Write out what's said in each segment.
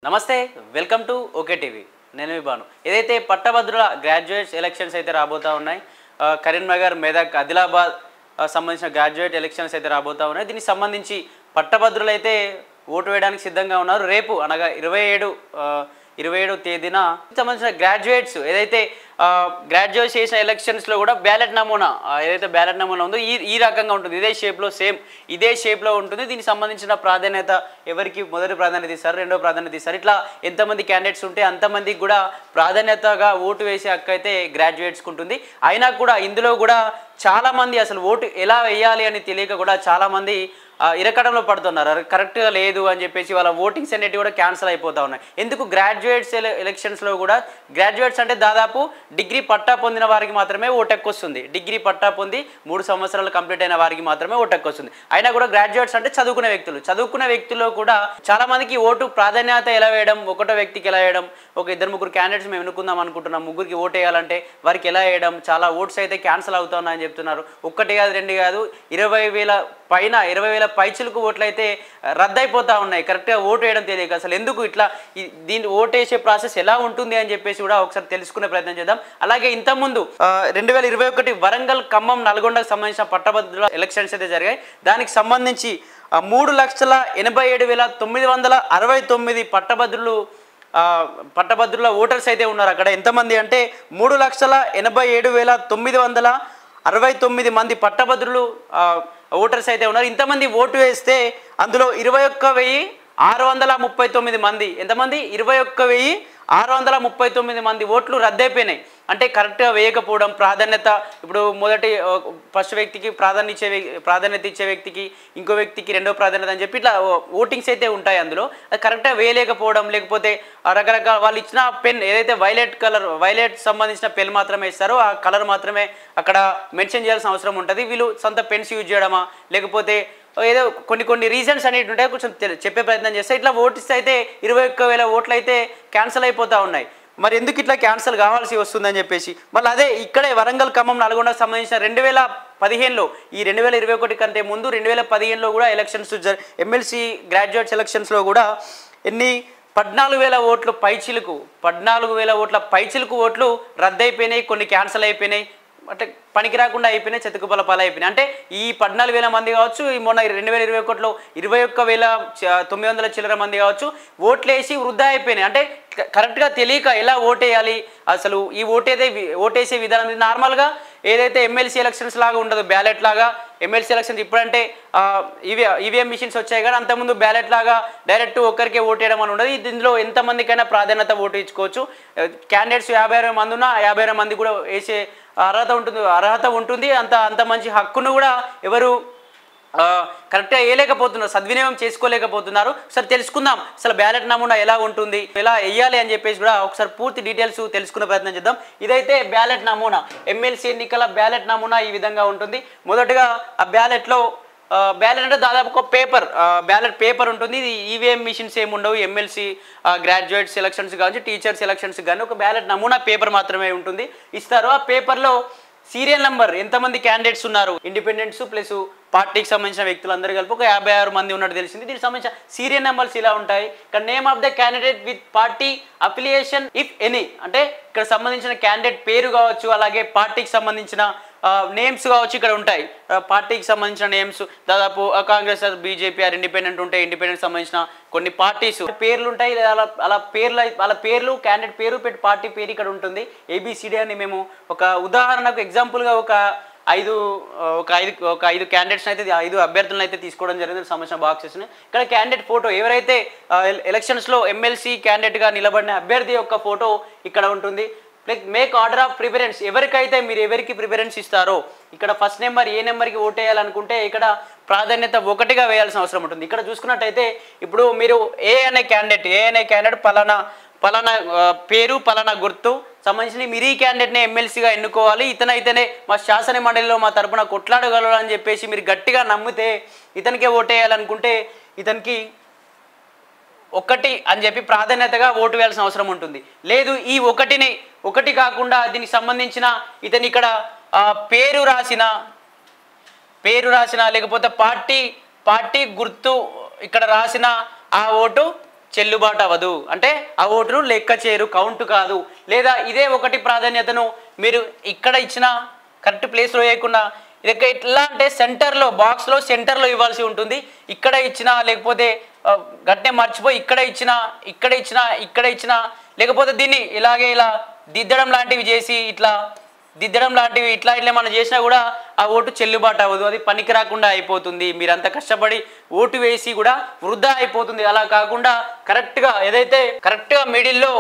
నమస్తే welcome to okay TV నేను విభాను ఏదైతే పట్టభద్రుల గ్రాడ్యుయేట్స్ ఎలక్షన్స్ అయితే రాబోతా ఉన్నాయి కరీంనగర్ మెదక్ ఆదిలాబాద్ సంబంధించిన గ్రాడ్యుయేట్ ఎలక్షన్స్ అయితే రాబోతా ఉన్నాయి దీనికి సంబంధించి పట్టభద్రులు అయితే ఓటు వేయడానికి సిద్ధంగా ఉన్నారు రేపు అనగా 27వ తేదీన సంబంధించిన గ్రాడ్యుయేట్స్ ఏదైతే గ్రాడ్యుయేషన్ ఎలక్షన్స్లో కూడా బ్యాలెట్ నమూనా ఏదైతే బ్యాలెట్ నమూనా ఉందో ఈ రకంగా ఉంటుంది ఇదే షేప్లో సేమ్ ఇదే షేప్లో ఉంటుంది దీనికి సంబంధించిన ప్రాధాన్యత ఎవరికి మొదటి ప్రాధాన్యత ఇస్తారు రెండో ప్రాధాన్యత ఇస్తారు ఇట్లా ఎంతమంది క్యాండిడేట్స్ ఉంటే అంతమందికి కూడా ప్రాధాన్యతగా ఓటు వేసే హక్కు అయితే గ్రాడ్యుయేట్స్కి ఉంటుంది అయినా కూడా ఇందులో కూడా చాలామంది అసలు ఓటు ఎలా వేయాలి అని తెలియక కూడా చాలామంది ఇరకడంలో పడుతున్నారు కరెక్ట్గా లేదు అని చెప్పేసి వాళ్ళ ఓటింగ్స్ అనేటివి కూడా క్యాన్సిల్ అయిపోతూ ఉన్నాయి ఎందుకు గ్రాడ్యుయేట్స్ ఎలక్షన్స్లో కూడా గ్రాడ్యుయేట్స్ అంటే దాదాపు డిగ్రీ పట్టా పొందిన వారికి మాత్రమే ఓటు హక్కు వస్తుంది డిగ్రీ పట్టా పొంది 3 సంవత్సరాలు కంప్లీట్ అయిన వారికి మాత్రమే ఓటు హక్కు వస్తుంది అయినా కూడా గ్రాడ్యుయేట్స్ అంటే చదువుకునే వ్యక్తుల్లో కూడా చాలామందికి ఓటు ప్రాధాన్యత ఎలా వేయడం ఒకటో వ్యక్తికి ఎలా వేయడం ఒక 2-3 క్యాండిడేట్స్ మేము ఎన్నుకుందాం అనుకుంటున్నాం ముగ్గురికి ఓటు వేయాలంటే వారికి ఎలా వేయడం చాలా ఓట్స్ అయితే క్యాన్సిల్ అవుతున్నాయని చెప్తున్నారు ఒక్కటి కాదు రెండు కాదు 20,000 పైచిలకు ఓట్లు అయితే రద్దయిపోతూ ఉన్నాయి కరెక్ట్గా ఓటు వేయడం తెలియక అసలు ఎందుకు ఇట్లా దీన్ని ఓటు వేసే ప్రాసెస్ ఎలా ఉంటుంది అని చెప్పేసి కూడా ఒకసారి తెలుసుకునే ప్రయత్నం చేద్దాం అలాగే ఇంతకుముందు 2021 వరంగల్ ఖమ్మం నల్గొండకు సంబంధించిన పట్టభద్రుల ఎలక్షన్స్ అయితే జరిగాయి దానికి సంబంధించి 3,87,969 పట్టభద్రుల ఓటర్స్ అయితే ఉన్నారు అక్కడ ఎంతమంది అంటే 3,87,969 మంది పట్టభద్రులు ఓటర్స్ అయితే ఉన్నారు ఇంతమంది ఓటు వేస్తే అందులో 21,639 మంది ఎంతమంది 21,639 మంది ఓట్లు రద్దయిపోయినాయి అంటే కరెక్ట్గా వేయకపోవడం ప్రాధాన్యత ఇప్పుడు ఫస్ట్ వ్యక్తికి ప్రాధాన్యత ఇచ్చే వ్యక్తికి ఇంకో వ్యక్తికి రెండో ప్రాధాన్యత అని చెప్పి ఇట్లా ఓటింగ్స్ అయితే ఉంటాయి అందులో అది కరెక్ట్గా వేయలేకపోవడం లేకపోతే రకరకాల వాళ్ళు ఇచ్చిన పెన్ ఏదైతే వైలెట్ సంబంధించిన పెన్ మాత్రమే ఇస్తారో ఆ కలర్ మాత్రమే అక్కడ మెన్షన్ చేయాల్సిన అవసరం ఉంటుంది వీళ్ళు సొంత పెన్స్ యూజ్ చేయడమా లేకపోతే ఏదో కొన్ని రీజన్స్ అనేవి ఉంటాయి కొంచెం చెప్పే ప్రయత్నం చేస్తే ఇట్లా ఓటిస్తే అయితే 21,000 ఓట్లు అయితే క్యాన్సిల్ అయిపోతూ ఉన్నాయి మరి ఎందుకు ఇట్లా క్యాన్సిల్ కావాల్సి వస్తుందని చెప్పేసి మళ్ళీ అదే ఇక్కడే వరంగల్ ఖమ్మం నల్గొండకు సంబంధించిన 2015లో ఈ 2021 కంటే ముందు 2015లో కూడా ఎలక్షన్స్ ఎమ్మెల్సీ గ్రాడ్యుయేట్స్ ఎలక్షన్స్లో కూడా 14,000 ఓట్లు పైచిలకు 14,000 ఓట్ల పైచిలకు ఓట్లు రద్దయిపోయినాయి కొన్ని క్యాన్సిల్ అయిపోయినాయి అంటే పనికి రాకుండా అయిపోయినాయి చెతుకుపల పాలు అయిపోయినాయి అంటే ఈ 14,000 మంది కావచ్చు ఈ మొన్న 2021లో 21,900 చిల్లర మంది కావచ్చు ఓట్లు వేసి వృధా అయిపోయినాయి అంటే కరెక్ట్గా తెలియక ఎలా ఓటేయాలి అసలు ఈ ఓటేసే విధానం నార్మల్గా ఏదైతే ఎమ్మెల్సీ ఎలక్షన్స్ లాగా ఉండదు బ్యాలెట్ లాగా ఎమ్మెల్సీ ఎలక్షన్స్ ఇప్పుడంటే ఈవీఎం మిషన్స్ వచ్చాయి కానీ అంతకుముందు బ్యాలెట్ లాగా డైరెక్ట్ ఒక్కరికే ఓటేయడం అని ఉండదు దీనిలో ఎంతమందికైనా ప్రాధాన్యత ఓటు ఇచ్చుకోవచ్చు క్యాండిడేట్స్ 50,000 మంది ఉన్నా 50,000 మంది కూడా వేసే అర్హత ఉంటుంది అంత మంచి హక్కును కూడా ఎవరు కరెక్ట్గా వేయలేకపోతున్నారు సద్వినియోగం చేసుకోలేకపోతున్నారు సరే తెలుసుకుందాం అసలు బ్యాలెట్ నమూనా ఎలా ఉంటుంది ఎలా వేయాలి అని చెప్పేసి కూడా ఒకసారి పూర్తి డీటెయిల్స్ తెలుసుకునే ప్రయత్నం చేద్దాం ఇదైతే బ్యాలెట్ నమూనా ఎమ్మెల్సీ ఎన్నికల బ్యాలెట్ నమూనా ఈ విధంగా ఉంటుంది మొదటగా ఆ బ్యాలెట్ అంటే దాదాపు ఒక బ్యాలెట్ పేపర్ ఉంటుంది ఇది ఈవీఎం మిషన్స్ ఏమి ఉండవు ఎమ్మెల్సీ గ్రాడ్యుయేట్స్ సెలక్షన్స్ కానీ టీచర్స్ సెలక్షన్స్ కానీ ఒక బ్యాలెట్ నమూనా పేపర్ మాత్రమే ఉంటుంది ఇస్తారు ఆ పేపర్లో సీరియల్ నెంబర్ ఎంతమంది క్యాండిడేట్స్ ఉన్నారు ఇండిపెండెంట్స్ ప్లస్ పార్టీకి సంబంధించిన వ్యక్తులందరూ కలిపి ఒక 56 మంది ఉన్నట్టు తెలిసింది దీనికి సంబంధించిన సీరియల్ నెంబర్స్ ఇలా ఉంటాయి ఇక్కడ name of the candidate with party affiliation if any అంటే ఇక్కడ సంబంధించిన క్యాండిడేట్ పేరు కావచ్చు అలాగే పార్టీకి సంబంధించిన నేమ్స్ కావచ్చు ఇక్కడ ఉంటాయి పార్టీకి సంబంధించిన నేమ్స్ దాదాపు కాంగ్రెస్ బీజేపీ ఇండిపెండెంట్ ఉంటాయి ఇండిపెండెంట్ సంబంధించిన కొన్ని పార్టీస్ పేర్లు ఉంటాయి వాళ్ళ పేర్లు క్యాండిడేట్ పేరు పెట్టి పార్టీ పేరు ఇక్కడ ఉంటుంది ఏబిసిడి అని మేము ఒక ఉదాహరణకు ఎగ్జాంపుల్గా ఒక ఐదు క్యాండిడేట్స్ అయితే 5 అభ్యర్థులను అయితే తీసుకోవడం జరిగింది సంబంధించిన బాక్సెస్ని ఇక్కడ క్యాండిడేట్ ఫోటో ఎవరైతే ఎలక్షన్స్లో ఎమ్మెల్సీ క్యాండిడేట్గా నిలబడిన అభ్యర్థి యొక్క ఫోటో ఇక్కడ ఉంటుంది like make order of preference ఎవరికైతే మీరు ఎవరికి ప్రిఫరెన్స్ ఇస్తారో ఇక్కడ ఫస్ట్ నెంబర్ ఏ నెంబర్కి ఓటు వేయాలనుకుంటే ఇక్కడ ప్రాధాన్యత 1గా వేయాల్సిన అవసరం ఉంటుంది ఇక్కడ చూసుకున్నట్టయితే ఇప్పుడు మీరు ఏ అనే క్యాండిడేట్ పలానా పేరు పలానా గుర్తు సంబంధించిన మీరు ఈ క్యాండిడేట్ని ఎమ్మెల్సీగా ఎన్నుకోవాలి ఇతనైతేనే మా శాసన మండలిలో మా తరపున కొట్లాడగలరు అని చెప్పేసి మీరు గట్టిగా నమ్మితే ఇతనికే ఓటేయాలనుకుంటే ఇతనికి 1 అని చెప్పి ప్రాధాన్యతగా ఓటు వేయాల్సిన అవసరం ఉంటుంది లేదు ఈ 1 కాకుండా దీనికి సంబంధించిన ఇతని ఇక్కడ పేరు రాసిన లేకపోతే పార్టీ గుర్తు ఇక్కడ రాసిన ఆ ఓటు చెల్లుబాటు అవ్వదు, అంటే ఆ ఓటును లెక్క చేయరు, కౌంట్ కాదు. లేదా ఇదే ఒకటి ప్రాధాన్యతను మీరు ఇక్కడ ఇచ్చిన కరెక్ట్ ప్లేస్లో వేయకుండా ఇక ఎట్లా అంటే సెంటర్లో బాక్స్లో సెంటర్లో ఇవ్వాల్సి ఉంటుంది. ఇక్కడ ఇచ్చినా లేకపోతే గట్టే మర్చిపోయి ఇక్కడ ఇచ్చినా లేకపోతే దీన్ని ఇలాగే ఇలా దిద్దడం లాంటివి చేసి ఇట్లా మనం చేసినా కూడా ఆ ఓటు చెల్లుబాటు అవ్వదు, అది పనికి రాకుండా అయిపోతుంది. మీరంతా కష్టపడి ఓటు వేసి కూడా వృధా అయిపోతుంది. అలా కాకుండా కరెక్ట్గా ఏదైతే కరెక్ట్గా మిడిల్లో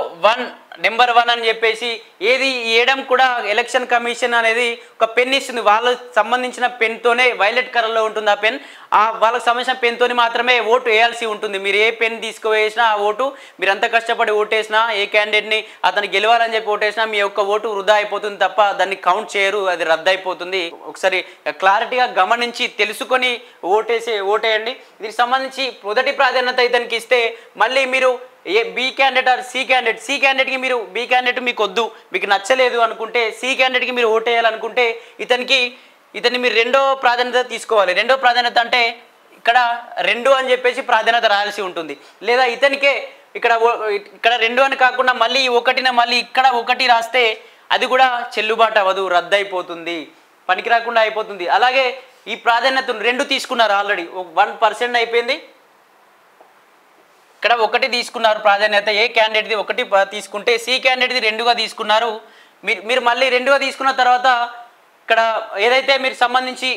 నెంబర్ 1 అని చెప్పేసి ఏది వేయడం కూడా ఎలక్షన్ కమిషన్ అనేది ఒక పెన్ ఇస్తుంది. వాళ్ళకి సంబంధించిన పెన్తోనే, వైలెట్ కలర్లో ఉంటుంది ఆ పెన్, వాళ్ళకి సంబంధించిన పెన్తోని మాత్రమే ఓటు వేయాల్సి ఉంటుంది. మీరు ఏ పెన్ తీసుకువేసినా ఆ ఓటు, మీరు అంత కష్టపడి ఓటేసినా, ఏ క్యాండిడేట్ని అతను గెలవాలని చెప్పి ఓటేసినా మీ యొక్క ఓటు వృధా అయిపోతుంది తప్ప దాన్ని కౌంట్ చేయరు, అది రద్దు అయిపోతుంది. ఒకసారి క్లారిటీగా గమనించి తెలుసుకొని ఓటేయండి. దీనికి సంబంధించి మొదటి ప్రాధాన్యత ఇతనికి ఇస్తే మళ్ళీ మీరు బి క్యాండిడేట్ ఆర్ సి క్యాండిడేట్కి మీరు బి క్యాండిడేట్ మీకు వద్దు, మీకు నచ్చలేదు అనుకుంటే సి క్యాండిడేట్కి మీరు ఓటేయాలనుకుంటే ఇతన్ని మీరు రెండో ప్రాధాన్యత తీసుకోవాలి. రెండో ప్రాధాన్యత అంటే ఇక్కడ 2 అని చెప్పేసి ప్రాధాన్యత రాయాల్సి ఉంటుంది. లేదా ఇతనికే ఇక్కడ 2 అని కాకుండా మళ్ళీ 1న మళ్ళీ ఇక్కడ 1 రాస్తే అది కూడా చెల్లుబాటు అవ్వదు, రద్దు అయిపోతుంది, పనికి రాకుండా అయిపోతుంది. అలాగే ఈ ప్రాధాన్యతను 2 తీసుకున్నారు, ఆల్రెడీ 1% అయిపోయింది. ఇక్కడ 1 తీసుకున్నారు ప్రాధాన్యత, ఏ క్యాండిడేట్ది 1 తీసుకుంటే సి క్యాండిడేట్ది 2గా తీసుకున్నారు. మీరు మళ్ళీ 2గా తీసుకున్న తర్వాత ఇక్కడ ఏదైతే మీరు సంబంధించి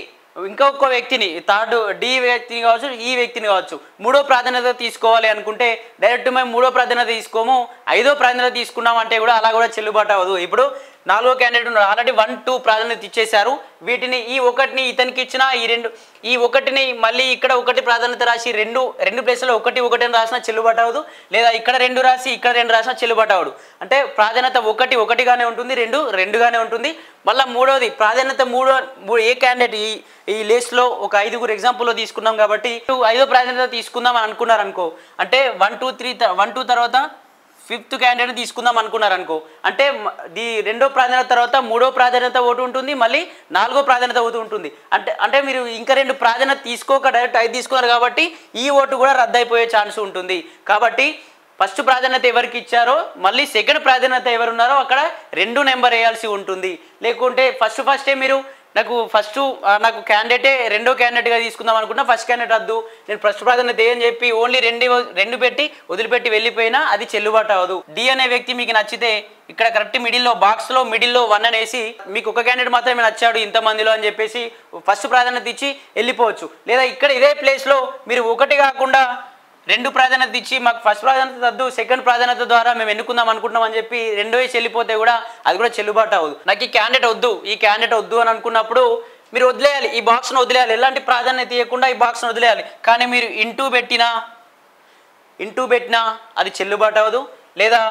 ఇంకొక వ్యక్తిని, థర్డ్ డి వ్యక్తిని కావచ్చు, ఈ వ్యక్తిని కావచ్చు, 3వ ప్రాధాన్యత తీసుకోవాలి అనుకుంటే డైరెక్ట్ మేము 3వ ప్రాధాన్యత తీసుకోము, 5వ ప్రాధాన్యత తీసుకున్నాం అంటే కూడా అలా కూడా చెల్లుబాటు అవ్వదు. ఇప్పుడు 4వ క్యాండిడేట్ ఉన్నారు, ఆల్రెడీ 1, 2 ప్రాధాన్యత ఇచ్చేశారు. వీటిని ఈ 1ని ఇతనికి ఇచ్చిన ఈ 1ని మళ్ళీ ఇక్కడ 1 ప్రాధాన్యత రాసి రెండు ప్లేస్లో 1 అని రాసినా చెల్లుబాటు అవ్వదు. లేదా ఇక్కడ 2 రాసి ఇక్కడ 2 రాసినా చెల్లుబాటు అవ్వదు. అంటే ప్రాధాన్యత 1 1గానే ఉంటుంది, 2 2గానే ఉంటుంది. మళ్ళీ 3వది ప్రాధాన్యత 3 ఏ క్యాండిడేట్ ఈ లిస్ట్లో ఒక 5గురు ఎగ్జాంపుల్లో తీసుకున్నాం కాబట్టి 5వ ప్రాధాన్యత తీసుకుందాం అనుకున్నారు అనుకో, అంటే 1 2 తర్వాత 5th క్యాండిడేట్ తీసుకుందాం అనుకున్నారు అనుకో, అంటే ది 2వ ప్రాధాన్యత తర్వాత 3వ ప్రాధాన్యత ఓటు ఉంటుంది, మళ్ళీ 4వ ప్రాధాన్యత ఓటు ఉంటుంది. అంటే మీరు ఇంకా 2 ప్రాధాన్యత తీసుకోక డైరెక్ట్ 5 తీసుకున్నారు కాబట్టి ఈ ఓటు కూడా రద్దు అయిపోయే ఛాన్స్ ఉంటుంది. కాబట్టి ఫస్ట్ ప్రాధాన్యత ఎవరికి ఇచ్చారో మళ్ళీ సెకండ్ ప్రాధాన్యత ఎవరున్నారో అక్కడ 2 నెంబర్ వేయాల్సి ఉంటుంది. లేకుంటే ఫస్టే మీరు నాకు క్యాండిడేటే 2వ క్యాండిడేట్గా తీసుకుందాం అనుకున్నా, ఫస్ట్ క్యాండిడేట్ వద్దు, నేను ఫస్ట్ ప్రాధాన్యత అని చెప్పి ఓన్లీ 2 పెట్టి వదిలిపెట్టి వెళ్ళిపోయినా అది చెల్లుబాటు అవ్వదు. డి అనే వ్యక్తి మీకు నచ్చితే ఇక్కడ కరెక్ట్ బాక్స్లో మిడిల్లో 1 అనేసి మీకు ఒక క్యాండిడేట్ మాత్రమే నచ్చాడు ఇంతమందిలో అని చెప్పేసి ఫస్ట్ ప్రాధాన్యత ఇచ్చి వెళ్ళిపోవచ్చు. లేదా ఇక్కడ ఇదే ప్లేస్లో మీరు 1 కాకుండా 2 ప్రాధాన్యత ఇచ్చి మాకు ఫస్ట్ ప్రాధాన్యత వద్దు, సెకండ్ ప్రాధాన్యత ద్వారా మేము ఎన్నుకుందాం అనుకుంటున్నాం అని చెప్పి 2 వేసి వెళ్ళిపోతే కూడా అది కూడా చెల్లుబాటు అవ్వదు. నాకు ఈ క్యాండిడేట్ వద్దు అని అనుకున్నప్పుడు మీరు వదిలేయాలి, ఈ బాక్స్ను వదిలేయాలి, ఎలాంటి ప్రాధాన్యత ఇవ్వకుండా ఈ బాక్స్ను వదిలేయాలి. కానీ మీరు ఇంటూ పెట్టినా అది చెల్లుబాటు అవ్వదు. లేదా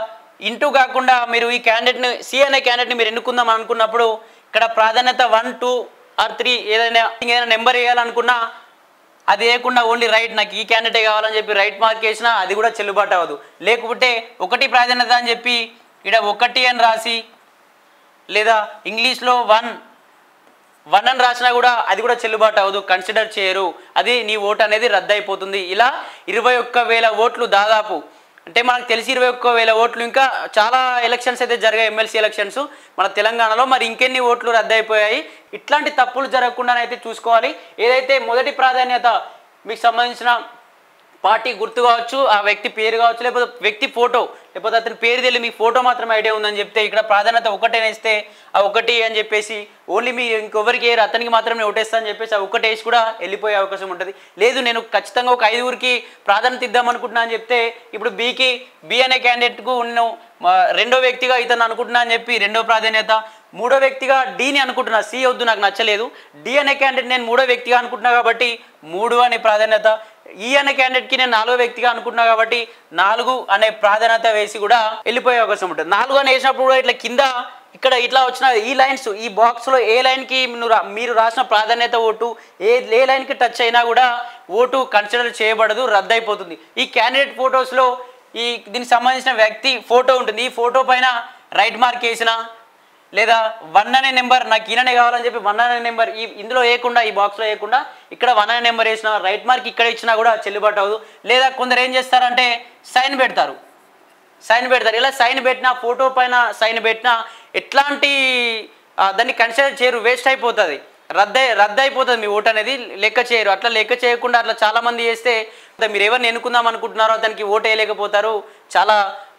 ఇంటూ కాకుండా మీరు ఈ క్యాండిడేట్ని సి అనే క్యాండిడేట్ని మీరు ఎన్నుకుందాం అనుకున్నప్పుడు ఇక్కడ ప్రాధాన్యత 1 2 ఆర్ 3 ఏదైనా నెంబర్ వేయాలనుకున్నా అది వేయకుండా ఓన్లీ రైట్, నాకు ఈ క్యాండిడేటే కావాలని చెప్పి రైట్ మార్క్ వేసినా అది కూడా చెల్లుబాటు అవ్వదు. లేకపోతే 1 ప్రాధాన్యత అని చెప్పి ఇక్కడ 1 అని రాసి, లేదా ఇంగ్లీష్లో 1 అని రాసినా కూడా అది కూడా చెల్లుబాటు అవ్వదు, కన్సిడర్ చేయరు, అది నీ ఓటు అనేది రద్దు అయిపోతుంది. ఇలా 21,000 ఓట్లు దాదాపు, అంటే మనకు తెలిసి 21,000 ఓట్లు, ఇంకా చాలా ఎలక్షన్స్ అయితే జరిగాయి, ఎమ్మెల్సీ ఎలక్షన్స్ మన తెలంగాణలో. మరి ఇంకెన్ని ఓట్లు రద్దయిపోయాయి? ఇట్లాంటి తప్పులు జరగకుండానైతే చూసుకోవాలి. ఏదైతే మొదటి ప్రాధాన్యత మీకు సంబంధించిన పార్టీ గుర్తు కావచ్చు, ఆ వ్యక్తి పేరు కావచ్చు, లేకపోతే వ్యక్తి ఫోటో, లేకపోతే అతని పేరు తెలియదు మీ ఫోటో మాత్రం ఐడియా ఉందని చెప్తే ఇక్కడ ప్రాధాన్యత 1 వేస్తే ఆ 1 అని చెప్పేసి ఓన్లీ మీరు ఇంకొవరికి వేయరు, అతనికి మాత్రమే ఓటేస్తా అని చెప్పేసి ఆ 1 వేసి కూడా వెళ్ళిపోయే అవకాశం ఉంటుంది. లేదు నేను ఖచ్చితంగా ఒక 5గురికి ప్రాధాన్యత ఇద్దాం అనుకుంటున్నా అని చెప్తే ఇప్పుడు బి అనే క్యాండిడేట్కు నేను 2వ వ్యక్తిగా ఇతను అనుకుంటున్నా అని చెప్పి 2వ ప్రాధాన్యత, 3వ వ్యక్తిగా డిని అనుకుంటున్నా, సి వద్దు నాకు నచ్చలేదు, డి అనే క్యాండిడేట్ నేను 3వ వ్యక్తిగా అనుకుంటున్నా కాబట్టి 3 అనే ప్రాధాన్యత, ఈ అనే క్యాండిడేట్కి నేను 4వ వ్యక్తిగా అనుకుంటున్నా కాబట్టి 4 అనే ప్రాధాన్యత వేసి కూడా వెళ్ళిపోయే అవకాశం ఉంటుంది. 4 అని వేసినప్పుడు కూడా ఇట్లా కింద ఇక్కడ ఇట్లా వచ్చిన ఈ లైన్స్, ఈ బాక్స్లో ఏ లైన్కి మీరు రాసిన ప్రాధాన్యత ఓటు ఏ లైన్కి టచ్ అయినా కూడా ఓటు కన్సిడర్ చేయబడదు, రద్దు అయిపోతుంది. ఈ క్యాండిడేట్ ఫొటోస్లో దీనికి సంబంధించిన వ్యక్తి ఫోటో ఉంటుంది, ఈ ఫోటో పైన రైట్ మార్క్ వేసిన, లేదా 1 అనే నెంబర్ నాకు ఈయననే కావాలని చెప్పి 1 అనే నెంబర్ ఇందులో వేయకుండా ఈ బాక్స్లో వేయకుండా ఇక్కడ 1 అనే నెంబర్ వేసినా రైట్ మార్క్ ఇక్కడ ఇచ్చినా కూడా చెల్లుబాటు అవ్వదు. లేదా కొందరు ఏం చేస్తారంటే సైన్ పెడతారు. ఇలా సైన్ పెట్టినా ఫోటో పైన సైన్ పెట్టినా ఎట్లాంటి దాన్ని కన్సిడర్ చేయరు, వేస్ట్ అయిపోతుంది, రద్దు అయిపోతుంది మీ ఓటు అనేది, లెక్క చేయరు. అట్లా లెక్క చేయకుండా అట్లా చాలామంది చేస్తే మీరు ఎవరిని ఎన్నుకుందాం అనుకుంటున్నారో అతనికి ఓటు వేయలేకపోతారు, చాలా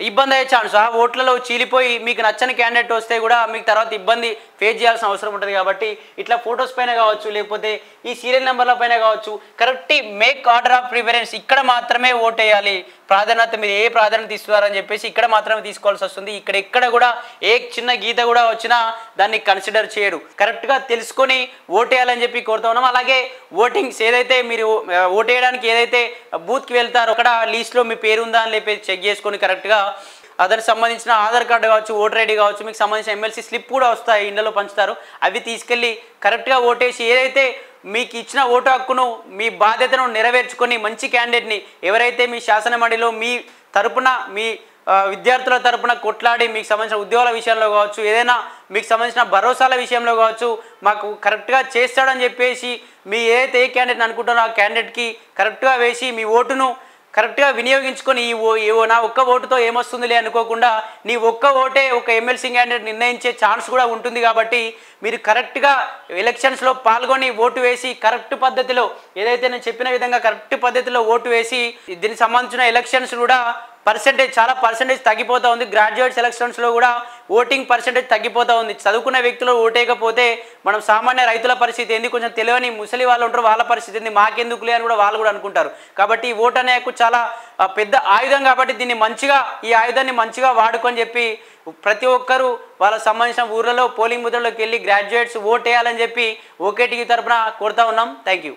ఇబ్బంది అయ్యే ఛాన్స్. ఆ ఓట్లలో చీలిపోయి మీకు నచ్చని క్యాండిడేట్ వస్తే కూడా మీకు తర్వాత ఇబ్బంది ఫేస్ చేయాల్సిన అవసరం ఉంటుంది. కాబట్టి ఇట్లా ఫొటోస్ పైన కావచ్చు, లేకపోతే ఈ సీరియల్ నెంబర్ల పైన కావచ్చు, correct make order of preference ఇక్కడ మాత్రమే ఓటు వేయాలి. ప్రాధాన్యత మీరు ఏ ప్రాధాన్యత ఇస్తున్నారని చెప్పేసి ఇక్కడ మాత్రమే తీసుకోవాల్సి వస్తుంది. ఇక్కడ కూడా ఏ చిన్న గీత కూడా వచ్చినా దాన్ని కన్సిడర్ చేయరు. కరెక్ట్గా తెలుసుకొని ఓటు వేయాలని చెప్పి కోరుతా ఉన్నాం. అలాగే ఓటింగ్స్ ఏదైతే మీరు ఓటు వేయడానికి ఏదైతే బూత్కి వెళ్తారో అక్కడ లీస్ట్లో మీ పేరు ఉందా అని చెప్పి చెక్ చేసుకొని కరెక్ట్గా దానికి సంబంధించిన ఆధార్ కార్డు కావచ్చు, ఓటర్ ఐడి కావచ్చు, మీకు సంబంధించిన ఎమ్మెల్సీ స్లిప్ కూడా వస్తాయి, ఇండ్లలో పంచుతారు. అవి తీసుకెళ్ళి కరెక్ట్గా ఓటేసి ఏదైతే మీకు ఇచ్చిన ఓటు హక్కును మీ బాధ్యతను నెరవేర్చుకొని మంచి క్యాండిడేట్ని ఎవరైతే మీ శాసనమండలిలో మీ తరపున మీ విద్యార్థుల తరపున కొట్లాడి మీకు సంబంధించిన ఉద్యోగాల విషయంలో కావచ్చు, ఏదైనా మీకు సంబంధించిన భరోసాల విషయంలో కావచ్చు మాకు కరెక్ట్గా చేస్తాడని చెప్పేసి మీ ఏదైతే ఏ క్యాండిడేట్ని అనుకుంటారో ఆ క్యాండిడేట్కి కరెక్ట్గా వేసి మీ ఓటును కరెక్ట్గా వినియోగించుకొని నా ఒక్క ఓటుతో ఏమొస్తుందిలే అనుకోకుండా నీ ఒక్క ఓటే ఒక ఎమ్మెల్సీ క్యాండిడేట్ నిర్ణయించే ఛాన్స్ కూడా ఉంటుంది. కాబట్టి మీరు కరెక్ట్గా ఎలక్షన్స్లో పాల్గొని ఓటు వేసి కరెక్ట్ పద్ధతిలో ఏదైతే నేను చెప్పిన విధంగా కరెక్ట్ పద్ధతిలో ఓటు వేసి దీనికి సంబంధించిన ఎలక్షన్స్ కూడా చాలా పర్సెంటేజ్ తగ్గిపోతూ ఉంది. గ్రాడ్యుయేట్ సెలక్షన్స్లో కూడా ఓటింగ్ పర్సెంటేజ్ తగ్గిపోతూ ఉంది. చదువుకున్న వ్యక్తులు ఓటేయకపోతే మనం సామాన్య రైతుల పరిస్థితి ఏంది, కొంచెం తెలియని ముసలి వాళ్ళు ఉంటారు, వాళ్ళ పరిస్థితి ఏంది, మాకెందుకులే అని కూడా వాళ్ళు కూడా అనుకుంటారు. కాబట్టి ఈ ఓటు అనే చాలా పెద్ద ఆయుధం. కాబట్టి దీన్ని ఈ ఆయుధాన్ని మంచిగా వాడుకొని చెప్పి ప్రతి ఒక్కరూ వాళ్ళ సంబంధించిన ఊర్లలో పోలింగ్ బూత్లలోకి వెళ్ళి గ్రాడ్యుయేట్స్ ఓటు వేయాలని చెప్పి ఓకే టీవీ తరఫున కోరుతా ఉన్నాం. Thank you.